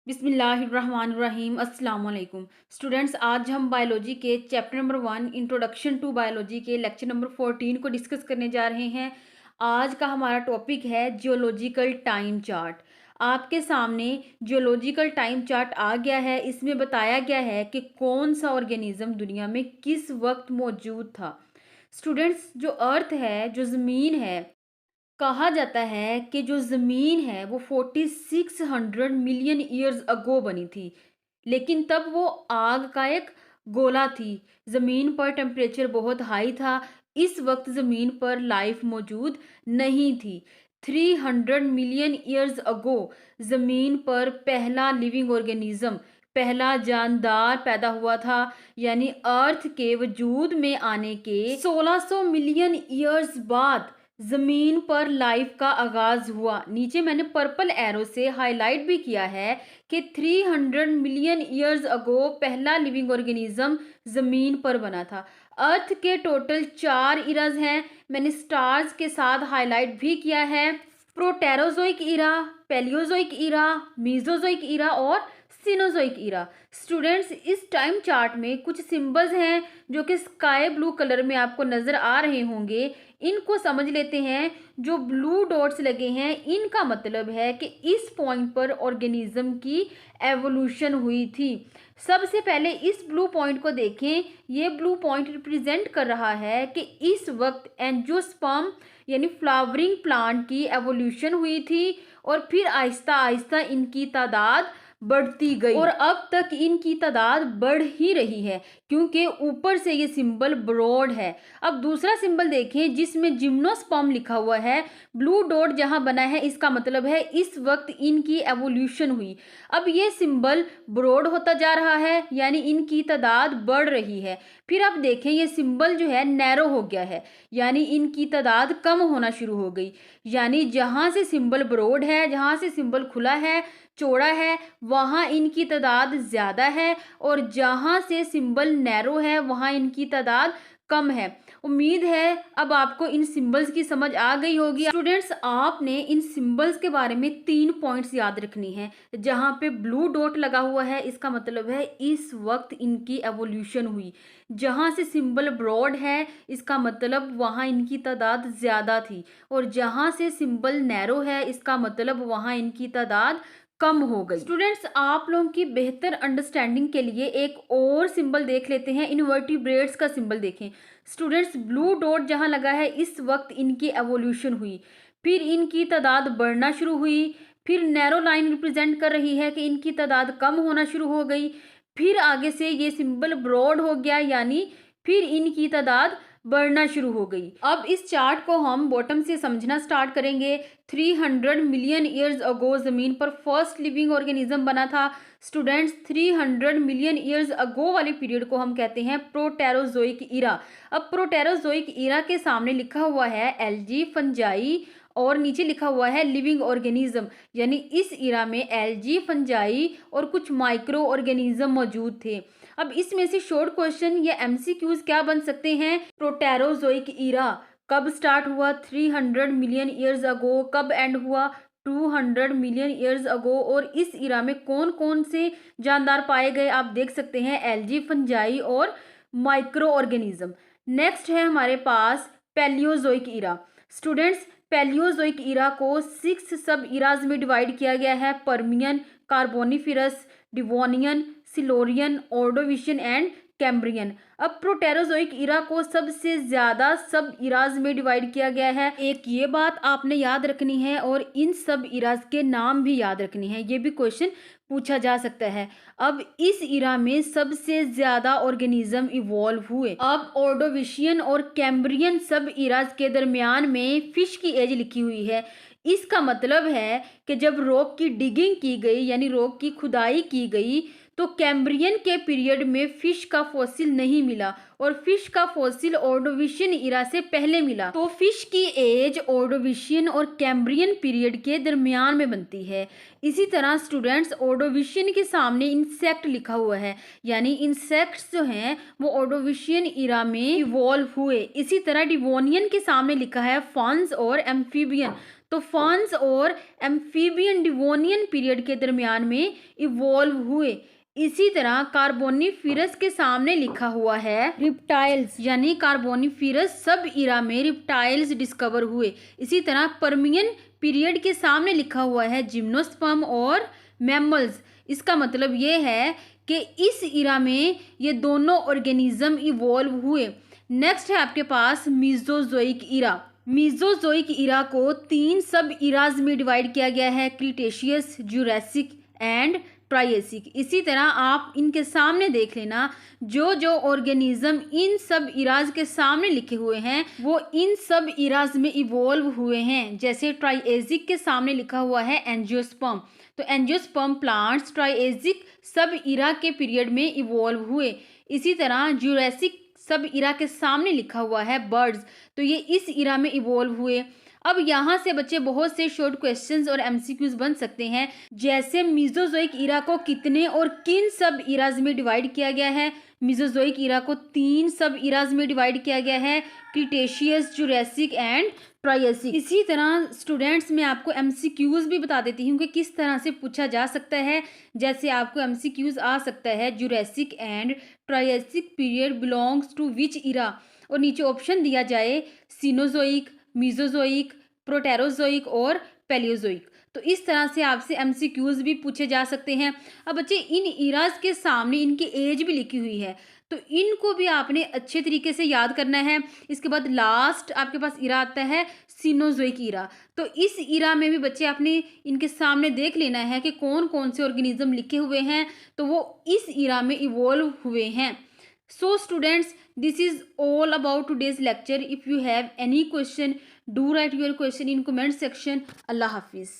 बिस्मिल्लाहिर्रहमानिर्रहीम अस्सलाम वालेकुम स्टूडेंट्स। आज हम बायोलॉजी के chapter number 1 introduction to biology के लेक्चर नंबर 14 को डिस्कस करने जा रहे हैं। आज का हमारा टॉपिक है जियोलॉजिकल टाइम चार्ट। आपके सामने जियोलॉजिकल टाइम चार्ट आ गया है। इसमें बताया गया है कि कौन सा ऑर्गेनिज्म दुनिया में किस वक्त मौजूद था। स्टूडेंट्स, जो अर्थ है, जो ज़मीन है, कहा जाता है कि जो ज़मीन है वो 4600 मिलियन ईयर्स अगो बनी थी, लेकिन तब वो आग का एक गोला थी। ज़मीन पर टेम्परेचर बहुत हाई था। इस वक्त ज़मीन पर लाइफ मौजूद नहीं थी। 300 मिलियन ईयर्स अगो ज़मीन पर पहला लिविंग ऑर्गेनिज्म, पहला जानदार पैदा हुआ था। यानी अर्थ के वजूद में आने के 1600 मिलियन ईयर्स बाद जमीन पर लाइफ का आगाज हुआ। नीचे मैंने पर्पल एरो से हाईलाइट भी किया है कि 300 मिलियन ईयर्स अगो पहला लिविंग ऑर्गेनिज्म जमीन पर बना था। अर्थ के टोटल 4 इराज हैं। मैंने स्टार्स के साथ हाईलाइट भी किया है। प्रोटेरोजोइक इरा, पैलियोजोइक इरा, मीजोजोइक इरा और सिनोजोइक इरा। स्टूडेंट्स, इस टाइम चार्ट में कुछ सिंबल्स हैं जो कि स्काई ब्लू कलर में आपको नजर आ रहे होंगे। इनको समझ लेते हैं। जो ब्लू डॉट्स लगे हैं, इनका मतलब है कि इस पॉइंट पर ऑर्गेनिज्म की एवोल्यूशन हुई थी। सबसे पहले इस ब्लू पॉइंट को देखें। ये ब्लू पॉइंट रिप्रेजेंट कर रहा है कि इस वक्त एंजियोस्पर्म यानी फ्लावरिंग प्लांट की एवोल्यूशन हुई थी और फिर आहिस्ता आहिस्ता इनकी तादाद बढ़ती गई और अब तक इनकी तादाद बढ़ ही रही है, क्योंकि ऊपर से ये सिंबल ब्रॉड है। अब दूसरा सिंबल देखें जिसमें जिम्नोस्पर्म लिखा हुआ है। ब्लू डॉट जहां बना है, इसका मतलब है इस वक्त इनकी एवोल्यूशन हुई। अब ये सिंबल ब्रॉड होता जा रहा है, यानी इनकी तादाद बढ़ रही है। फिर आप देखें ये सिंबल जो है नैरो हो गया है, यानी इनकी तादाद कम होना शुरू हो गई। यानी जहां से सिंबल ब्रॉड है, जहां से सिंबल खुला है, चौड़ा है, वहाँ इनकी तादाद ज़्यादा है और जहाँ से सिंबल नैरो है वहाँ इनकी तादाद कम है। उम्मीद है अब आपको इन सिंबल्स की समझ आ गई होगी। स्टूडेंट्स, आपने इन सिंबल्स के बारे में 3 पॉइंट्स याद रखनी है। जहाँ पे ब्लू डॉट लगा हुआ है, इसका मतलब है इस वक्त इनकी एवोल्यूशन हुई। जहाँ से सिंबल ब्रॉड है, इसका मतलब वहाँ इनकी तादाद ज़्यादा थी और जहाँ से सिंबल नैरो है, इसका मतलब वहाँ इनकी तादाद कम हो गई। स्टूडेंट्स, आप लोगों की बेहतर अंडरस्टैंडिंग के लिए एक और सिंबल देख लेते हैं। इनवर्टिब्रेट्स का सिंबल देखें। स्टूडेंट्स, ब्लू डॉट जहां लगा है, इस वक्त इनकी एवोल्यूशन हुई, फिर इनकी तादाद बढ़ना शुरू हुई, फिर नैरो लाइन रिप्रेजेंट कर रही है कि इनकी तादाद कम होना शुरू हो गई, फिर आगे से ये सिंबल ब्रॉड हो गया, यानी फिर इनकी तादाद बढ़ना शुरू हो गई। अब इस चार्ट को हम बॉटम से समझना स्टार्ट करेंगे। 300 मिलियन ईयर्स अगो ज़मीन पर फर्स्ट लिविंग ऑर्गेनिज्म बना था। स्टूडेंट्स, 300 मिलियन ईयर्स अगो वाले पीरियड को हम कहते हैं प्रोटेरोजोइक इरा। अब प्रोटेरोजोइक इरा के सामने लिखा हुआ है एल्गी, फंजाई और नीचे लिखा हुआ है लिविंग ऑर्गेनिज्म। यानी इस इरा में एल्गी, फंजाई और कुछ माइक्रो ऑर्गेनिज्म मौजूद थे। अब इसमें से शॉर्ट क्वेश्चन या एमसीक्यूज क्या बन सकते हैं? प्रोटेरोजोइक इरा कब स्टार्ट हुआ? 300 मिलियन ईयर्स अगो। कब एंड हुआ? 200 मिलियन ईयर्स अगो। और इस इरा में कौन कौन से जानदार पाए गए? आप देख सकते हैं एल्गी, फंजाई और माइक्रो ऑर्गेनिज्म। नेक्स्ट है हमारे पास पैलियोजोइक इरा। स्टूडेंट्स, पैलियोजोइक इरा को 6 सब इराज में डिवाइड किया गया है। Permian, Carboniferous, Devonian, Silurian, Ordovician and Cambrian. अब प्रोटेरोजोइक इरा को सबसे ज्यादा सब इराज में डिवाइड किया गया है। एक ये बात आपने याद रखनी है और इन सब इराज के नाम भी याद रखनी है, ये भी क्वेश्चन पूछा जा सकता है। अब इस इरा में सबसे ज्यादा ऑर्गेनिज्म इवॉल्व हुए। अब ऑर्डोविशियन और कैम्ब्रियन सब इराज के दरमियान में फिश की एज लिखी हुई है। इसका मतलब है कि जब रॉक की डिगिंग की गई, यानी रॉक की खुदाई की गई, तो कैम्ब्रियन के पीरियड में फिश का फॉसिल नहीं मिला और फिश का फॉसिल ऑर्डोविशियन इरा से पहले मिला। तो फिश की एज ऑर्डोविशियन और कैम्ब्रियन पीरियड के दरमियान में बनती है। इसी तरह स्टूडेंट्स ऑर्डोविशियन के सामने इंसेक्ट लिखा हुआ है, यानी इंसेक्ट्स जो हैं वो ऑर्डोविशियन इरा में इवॉल्व हुए। इसी तरह डिवोनियन के सामने लिखा है फॉन्स और एम्फीबियन। तो फॉन्स और एम्फीबियन डिवोनियन पीरियड के दरमियान में इवॉल्व हुए। इसी तरह कार्बोनिफिरस के सामने लिखा हुआ है रिप्टाइल्स, यानी कार्बोनिफिरस सब इरा में रिप्टाइल्स डिस्कवर हुए। इसी तरह पर्मियन पीरियड के सामने लिखा हुआ है जिम्नोस्पर्म और मैमल्स। इसका मतलब ये है कि इस इरा में ये दोनों ऑर्गेनिज्म इवॉल्व हुए। नेक्स्ट है आपके पास मीजोजोइक इरा। मीजोजोइक इरा को 3 सब इराज में डिवाइड किया गया है, क्रीटेशियस, जुरासिक एंड ट्रायसिक। इसी तरह आप इनके सामने देख लेना, जो जो ऑर्गेनिज्म इन सब इराज के सामने लिखे हुए हैं वो इन सब इराज में इवॉल्व हुए हैं। जैसे ट्रायसिक के सामने लिखा हुआ है एंजियोस्पर्म, तो एंजियोस्पर्म प्लांट्स ट्रायसिक सब इरा के पीरियड में इवॉल्व हुए। इसी तरह जुरासिक सब इरा के सामने लिखा हुआ है बर्ड्स, तो ये इस इरा में इवॉल्व हुए। अब यहाँ से बच्चे बहुत से शॉर्ट क्वेश्चंस और एमसीक्यूज बन सकते हैं, जैसे मीजोजोइक इरा को कितने और किन सब इराज में डिवाइड किया गया है। मीजोजोइक इरा को 3 सब इराज में डिवाइड किया गया है, क्रीटेशियस, जुरासिक एंड ट्रायसिक। इसी तरह स्टूडेंट्स मैं आपको एमसीक्यूज भी बता देती हूँ कि किस तरह से पूछा जा सकता है। जैसे आपको एमसीक्यूज आ सकता है Jurassic and Triassic period belongs to which era, और नीचे ऑप्शन दिया जाए सीनोजोइक, मीजोजोइक, प्रोटेरोजोइक और पैलियोजोइक। तो इस तरह से आपसे एमसीक्यूज भी पूछे जा सकते हैं। अब बच्चे इन इराज के सामने इनकी एज भी लिखी हुई है, तो इनको भी आपने अच्छे तरीके से याद करना है। इसके बाद लास्ट आपके पास इरा आता है सीनोजोइक इरा। तो इस इरा में भी बच्चे आपने इनके सामने देख लेना है कि कौन कौन से ऑर्गेनिज्म लिखे हुए हैं, तो वो इस इरा में इवॉल्व हुए हैं। So students, this is all about today's lecture. If you have any question, do write your question in comment section. Allah Hafiz.